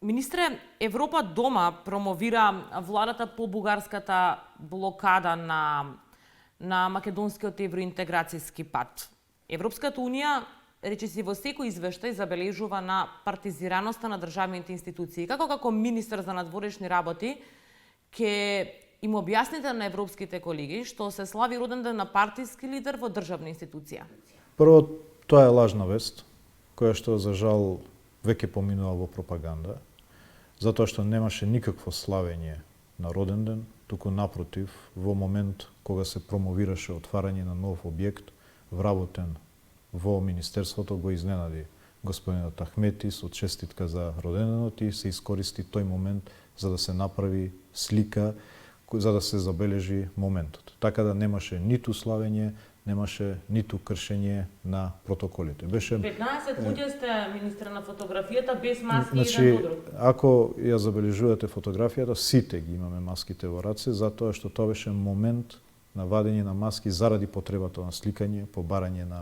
Министре, Европа дома промовира владата по бугарската блокада на македонскиот евроинтеграцијски пат. Европската унија речиси во секој извештај забележува на партизираноста на државните институции. Како министер за надворешни работи ќе им објасните на европските колеги што се слави роденден на партиски лидер во државна институција? Прво, тоа е лажна вест, која што за жал веќе поминува во пропаганда, затоа што немаше никакво славење на роденден, туку напротив, во момент кога се промовираше отварање на нов објект вработен во Министерството, го изненади господинот Ахмети со честитка за роденденот и се искористи тој момент за да се направи слика, за да се забележи моментот. Така да немаше ниту славење, немаше ниту кршење на протоколите. Беше 15 луѓе сте министер на фотографијата без маски еден до друг. Ако ја забележувате фотографијата, сите ги имаме маските во раце, затоа што тоа беше момент на вадење на маски заради потребата на сликање, побарање на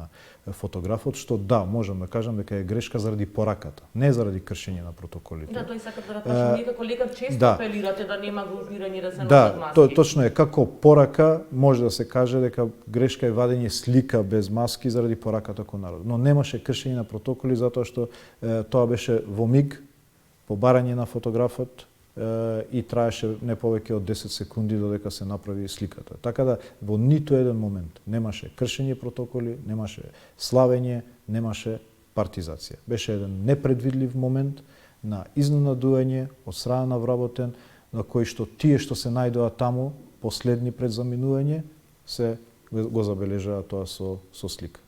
фотографот, што да, можам да кажам дека е грешка заради пораката, не заради кршење на протоколите. Да, тој сака да кажа, ние како лекар често да. апелирате да нема групирање да се носат Да, маски. точно е, како порака може да се каже дека грешка е вадење слика без маски заради пораката кон народ. Но немаше кршење на протоколи затоа што тоа беше во миг, побарање на фотографот, и траеше не повеќе од 10 секунди додека се направи сликата. Така да во ниту еден момент немаше кршење протоколи, немаше славење, немаше партизација. Беше еден непредвидлив момент на изненадување од страна на вработен, на кој што тие што се најдоа таму последни пред заминување се го забележаа тоа со слика.